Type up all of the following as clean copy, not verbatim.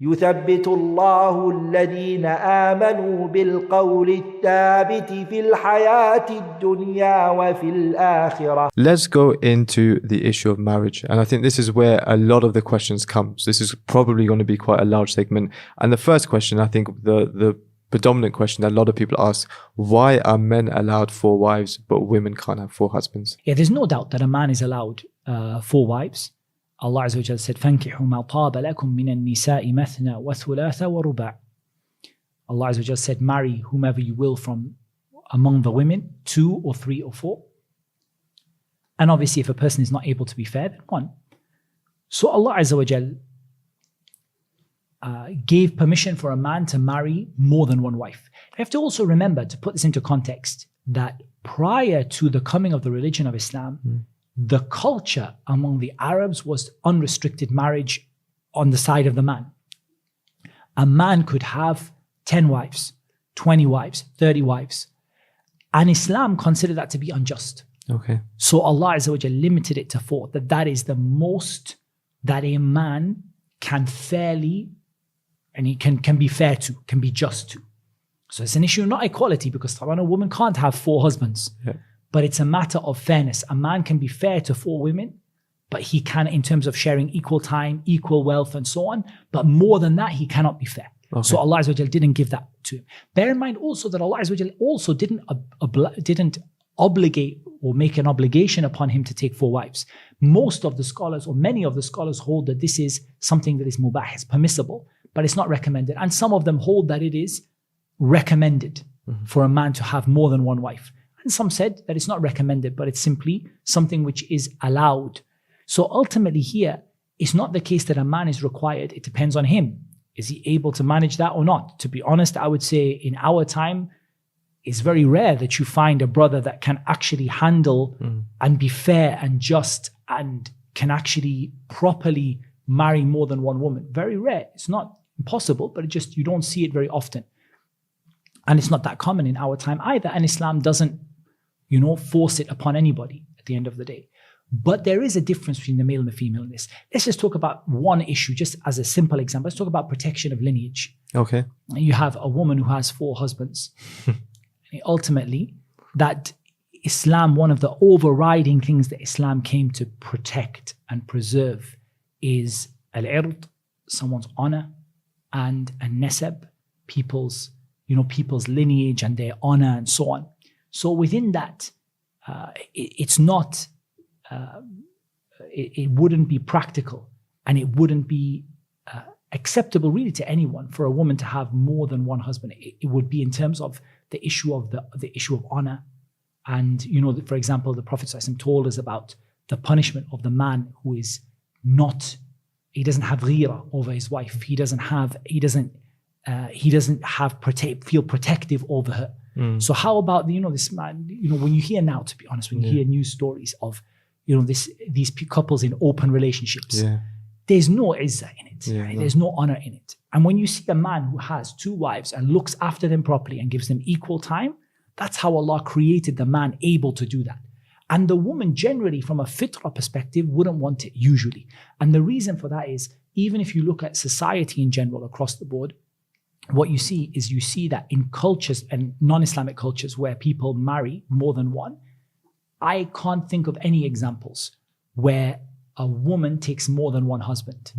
يثبت الله الذين آمنوا بالقول الثابت في الحياة الدنيا وفي الآخرة. Let's go into the issue of marriage. And I think this is where a lot of the questions come. So this is probably going to be quite a large segment. And the first question, I think the predominant question that a lot of people ask, why are men allowed 4 wives, but women can't have 4 husbands? Yeah, there's no doubt that a man is allowed 4 wives. Allah Azza wa Jalla said, فَانْكِحُوا مَا طَابَ لَكُم مِّنَ النِّسَاءِ مَثْنَى وَثُلَاثَ وَرُبَاعَ. Allah Azza wa Jalla said, marry whomever you will from among the women, 2 or 3 or 4. And obviously, if a person is not able to be fair, then 1. So Allah Azza wa Jalla gave permission for a man to marry more than 1 wife. You have to also remember, to put this into context, that prior to the coming of the religion of Islam, the culture among the Arabs was unrestricted marriage on the side of the man. A man could have 10 wives, 20 wives, 30 wives. And Islam considered that to be unjust. Okay. So Allah Azza wa Jalla limited it to 4, that is the most that a man can fairly, and he can be fair to, can be just to. So it's an issue, not equality, because a woman can't have 4 husbands. Yeah. But it's a matter of fairness. A man can be fair to 4 women, but he can, in terms of sharing equal time, equal wealth, and so on. But more than that, he cannot be fair. Okay. So Allah Azza wa Jalla didn't give that to him. Bear in mind also that Allah Azza wa Jalla also didn't obligate or make an obligation upon him to take 4 wives. Most of the scholars, or many of the scholars, hold that this is something that is mubah, it's permissible, but it's not recommended. And some of them hold that it is recommended for a man to have more than 1 wife. And some said that it's not recommended, but it's simply something which is allowed. So ultimately here, it's not the case that a man is required. It depends on him. Is he able to manage that or not? To be honest, I would say in our time, it's very rare that you find a brother that can actually handle and be fair and just and can actually properly marry more than 1 woman. Very rare. It's not impossible, but you don't see it very often. And it's not that common in our time either. And Islam doesn't force it upon anybody at the end of the day. But there is a difference between the male and the female in this. Let's just talk about one issue, just as a simple example. Let's talk about protection of lineage. Okay. You have a woman who has 4 husbands. Ultimately, that Islam, one of the overriding things that Islam came to protect and preserve is al-ird, someone's honor, and nasab, people's lineage and their honor and so on. So within that, it's not, it wouldn't be practical, and it wouldn't be acceptable really to anyone for a woman to have more than 1 husband. It would be in terms of the issue of the issue of honor. And for example, the Prophet ﷺ told us about the punishment of the man who is not, he doesn't have ghira over his wife. He doesn't feel protective over her. So how about this man? When you hear now, to be honest, when you hear news stories of these couples in open relationships, there's no izzah in it. Right? There's no honor in it. And when you see a man who has 2 wives and looks after them properly and gives them equal time, that's how Allah created the man able to do that. And the woman generally, from a fitrah perspective, wouldn't want it usually. And the reason for that is, even if you look at society in general across the board, what you see that in cultures and non-Islamic cultures where people marry more than 1, I can't think of any examples where a woman takes more than 1 husband.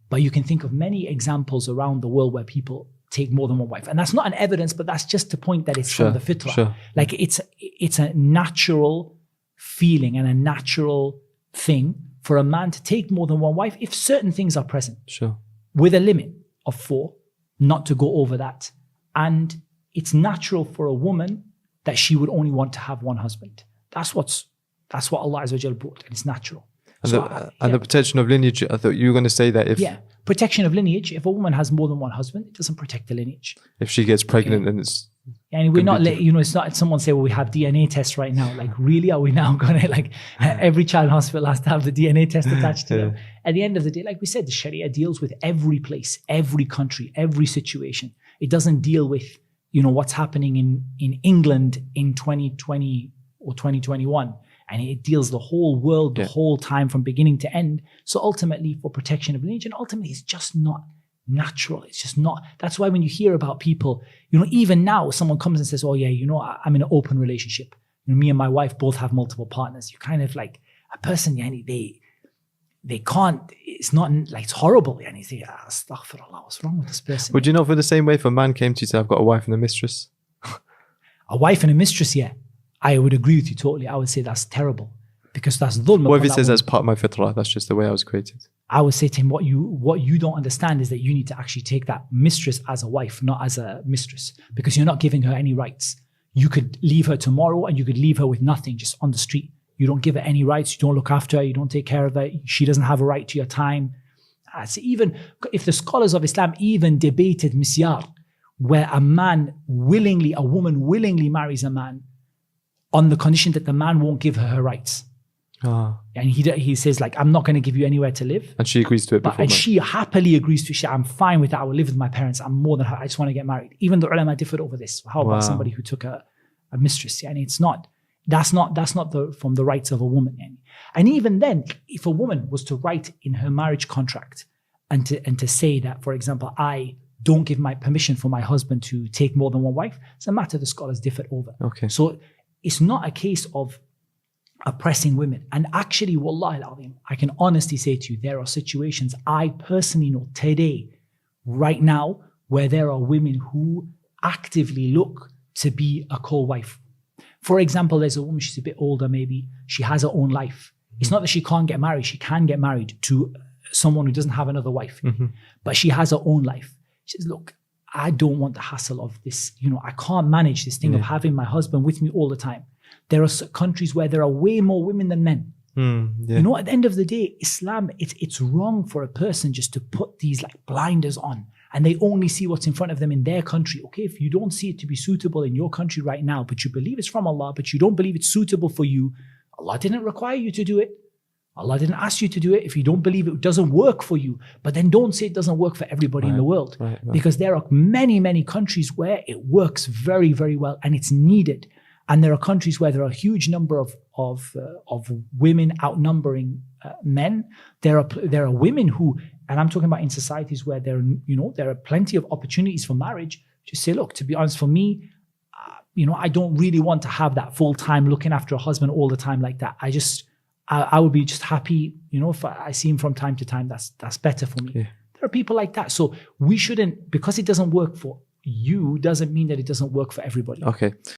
But you can think of many examples around the world where people take more than 1 wife. And that's not an evidence, but that's just to point that it's from the fitrah. Sure. Like it's a natural feeling and a natural thing for a man to take more than 1 wife if certain things are present. Sure. With a limit of 4. Not to go over that. And it's natural for a woman that she would only want to have 1 husband. That's what Allah Azza wa Jalla brought, and it's natural. And the protection of lineage, I thought you were going to say that if... Yeah, protection of lineage. If a woman has more than 1 husband, it doesn't protect the lineage. If she gets pregnant, then it's... And we're not, it's not someone say, well, we have DNA tests right now. Like, really? Are we now going to, every child hospital has to have the DNA test attached to them? At the end of the day, like we said, the Sharia deals with every place, every country, every situation. It doesn't deal with, what's happening in England in 2020 or 2021. And it deals the whole world, the whole time from beginning to end. So ultimately, for protection of lineage, and ultimately, it's just not natural. It's just not. That's why when you hear about people, you know, even now someone comes and says, oh yeah, you know, I'm in an open relationship. You know, me and my wife both have multiple partners. You kind of like a person, yani, they can't, it's not like, it's horrible. And you think, astaghfirullah, what's wrong with this person? Would you not feel the same way if a man came to you and said, I've got a wife and a mistress? A wife and a mistress, yeah. I would agree with you totally. I would say that's terrible because that's dhulm. What if he says that's part of my fitrah? That's just the way I was created. I would say to him, what you don't understand is that you need to actually take that mistress as a wife, not as a mistress, because you're not giving her any rights. You could leave her tomorrow and you could leave her with nothing, just on the street. You don't give her any rights. You don't look after her. You don't take care of her. She doesn't have a right to your time. So even if the scholars of Islam even debated misyar, where a woman willingly marries a man on the condition that the man won't give her her rights. And he says, like, I'm not going to give you anywhere to live. And she agrees to it before. And she happily agrees to it. I'm fine with that. I will live with my parents. I'm more than I just want to get married. Even the ulama differed over this. How about somebody who took a mistress? And it's not. That's not from the rights of a woman. And even then, if a woman was to write in her marriage contract and to say that, for example, I don't give my permission for my husband to take more than one wife, it's a matter the scholars differed over. Okay. So it's not a case of oppressing women. And actually, wallahi al-azim, I can honestly say to you, there are situations I personally know today, right now, where there are women who actively look to be a co-wife. For example, there's a woman, she's a bit older maybe, she has her own life. It's not that she can't get married, she can get married to someone who doesn't have another wife, but she has her own life. She says, look, I don't want the hassle of this, you know, I can't manage this thing of having my husband with me all the time. There are countries where there are way more women than men. You know, at the end of the day, Islam, it's wrong for a person just to put these like blinders on and they only see what's in front of them in their country. Okay, if you don't see it to be suitable in your country right now, but you believe it's from Allah, but you don't believe it's suitable for you, Allah didn't require you to do it. Allah didn't ask you to do it. If you don't believe it doesn't work for you, but then don't say it doesn't work for everybody in the world. Because there are many, many countries where it works very, very well and it's needed. And there are countries where there are a huge number of women outnumbering men. There are women who, and I'm talking about in societies where there are plenty of opportunities for marriage. Just say, look, to be honest, for me, I don't really want to have that full time looking after a husband all the time like that. I would be just happy, if I see him from time to time. That's better for me. Yeah. There are people like that, so we shouldn't, because it doesn't work for you, doesn't mean that it doesn't work for everybody. Okay.